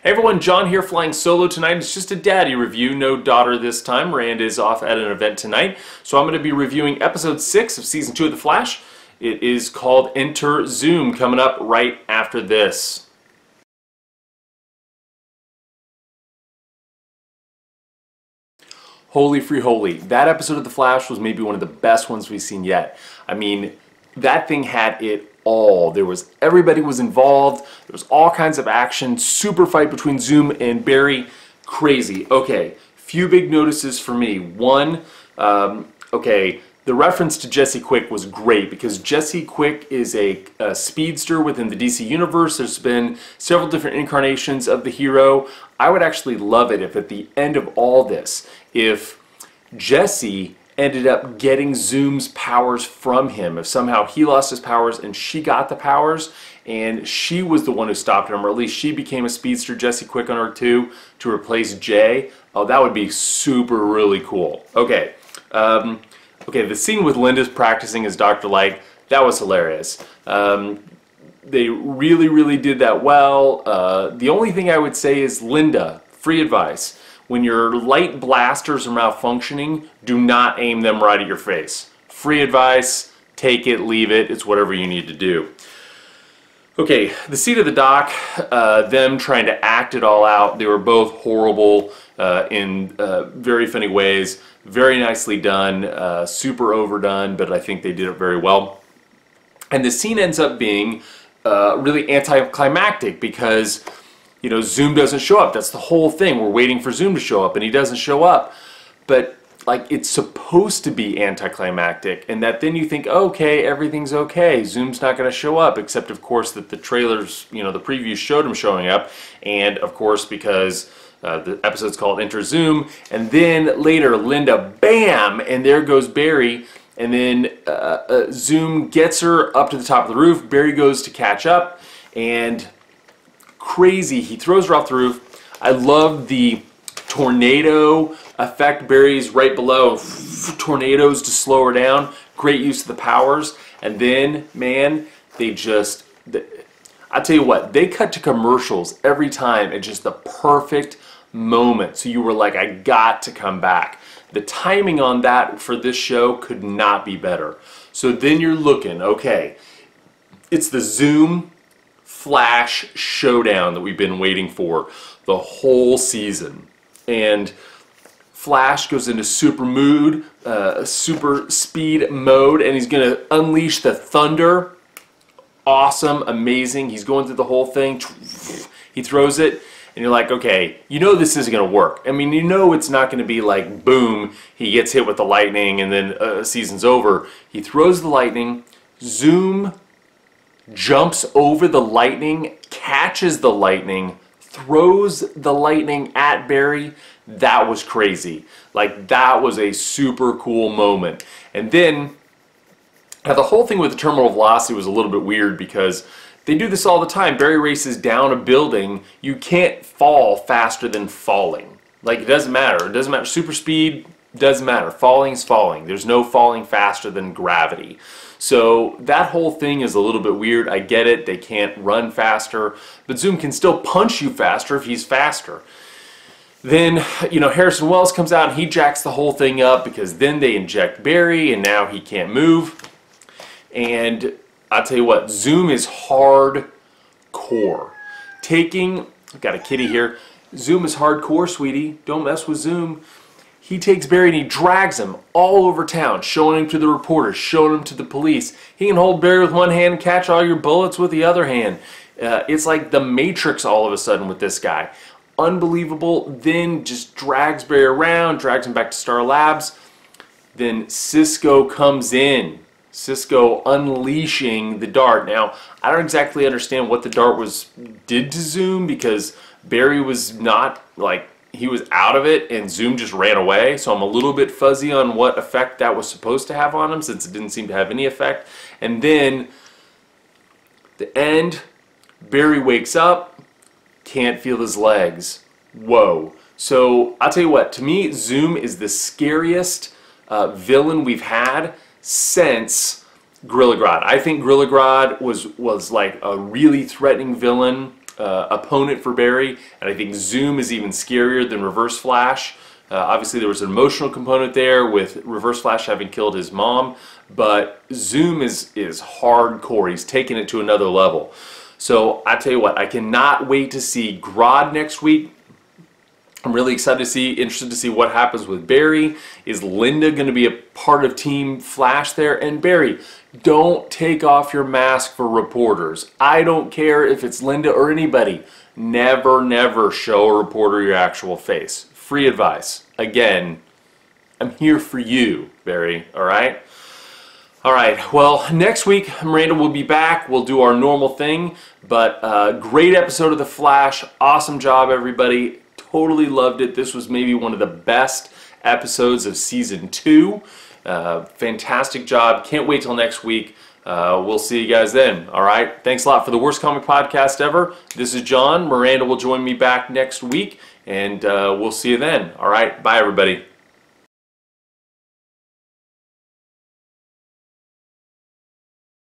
Hey everyone, John here flying solo tonight. It's just a daddy review, no daughter this time. Miranda is off at an event tonight. So I'm going to be reviewing episode 6 of season 2 of The Flash. It is called Enter Zoom, coming up right after this. Holy free holy. That episode of The Flash was maybe one of the best ones we've seen yet. I mean, that thing had it all. Everybody was involved. There was all kinds of action. Super fight between Zoom and Barry. Crazy. Okay, few big notices for me. One, okay, the reference to Jesse Quick was great because Jesse Quick is a speedster within the DC universe. There's been several different incarnations of the hero. I would actually love it if at the end of all this, if Jesse ended up getting Zoom's powers from him. If somehow he lost his powers and she got the powers and she was the one who stopped him, or at least she became a speedster, Jesse Quick on Earth 2, to replace Jay. Oh, that would be super really cool. Okay, okay, the scene with Linda's practicing as Dr. Light, that was hilarious. They really did that well. The only thing I would say is, Linda, free advice. When your light blasters are malfunctioning, do not aim them right at your face. Free advice, take it, leave it, it's whatever you need to do. Okay, the scene of the dock, them trying to act it all out, they were both horrible in very funny ways, very nicely done, super overdone, but I think they did it very well. And the scene ends up being really anticlimactic because, you know, Zoom doesn't show up. That's the whole thing. We're waiting for Zoom to show up and he doesn't show up. But like, it's supposed to be anticlimactic, and that then you think, okay, everything's okay. Zoom's not going to show up, except of course that the trailers, you know, the previews showed him showing up, and of course because the episode's called Enter Zoom, and then later Linda, bam, and there goes Barry, and then Zoom gets her up to the top of the roof. Barry goes to catch up, and crazy, he throws her off the roof. I love the tornado effect. Barry's right below, tornadoes to slow her down. Great use of the powers. And then, man, I tell you what, they cut to commercials every time at just the perfect moment. So you were like, I got to come back. The timing on that for this show could not be better. So then you're looking, okay, it's the Zoom Flash showdown that we've been waiting for the whole season. And Flash goes into super speed mode, and he's going to unleash the thunder. Awesome, amazing. He's going through the whole thing. He throws it, and you're like, okay, you know this isn't going to work. I mean, you know it's not going to be like, boom, he gets hit with the lightning, and then season's over. He throws the lightning. Zoom jumps over the lightning, catches the lightning, throws the lightning at Barry. That was crazy. Like, that was a super cool moment. And then, now the whole thing with the terminal velocity was a little bit weird because they do this all the time. Barry races down a building. You can't fall faster than falling. Like, it doesn't matter. It doesn't matter. Super speed doesn't matter. Falling is falling. There's no falling faster than gravity. So that whole thing is a little bit weird. I get it. They can't run faster, but Zoom can still punch you faster if he's faster. Then, you know, Harrison Wells comes out and he jacks the whole thing up because then they inject Barry and now he can't move. And I'll tell you what, Zoom is hardcore. I've got a kitty here. Zoom is hardcore, sweetie. Don't mess with Zoom. He takes Barry and he drags him all over town, showing him to the reporters, showing him to the police. He can hold Barry with one hand and catch all your bullets with the other hand. It's like the Matrix all of a sudden with this guy. Unbelievable. Then just drags Barry around, drags him back to Star Labs. Then Cisco comes in. Cisco unleashing the dart. Now, I don't exactly understand what the dart did to Zoom because Barry was not, like, he was out of it and Zoom just ran away, so I'm a little bit fuzzy on what effect that was supposed to have on him since it didn't seem to have any effect. And then the end, Barry wakes up, can't feel his legs. Whoa. So I'll tell you what, to me Zoom is the scariest villain we've had since Gorilla Grodd. I think Gorilla Grodd was like a really threatening villain. opponent for Barry, and I think Zoom is even scarier than Reverse Flash. Obviously, there was an emotional component there with Reverse Flash having killed his mom, but Zoom is hardcore. He's taking it to another level. So I tell you what, I cannot wait to see Grodd next week. I'm really interested to see what happens with Barry. Is Linda going to be a part of Team Flash there? And Barry, don't take off your mask for reporters. I don't care if it's Linda or anybody. Never, never show a reporter your actual face. Free advice. Again, I'm here for you, Barry, all right? All right, well, next week, Miranda will be back. We'll do our normal thing, but great episode of The Flash. Awesome job, everybody. Totally loved it. This was maybe one of the best episodes of Season 2. Fantastic job. Can't wait till next week. We'll see you guys then. All right. Thanks a lot for the worst comic podcast ever. This is John. Miranda will join me back next week, and we'll see you then. All right. Bye, everybody.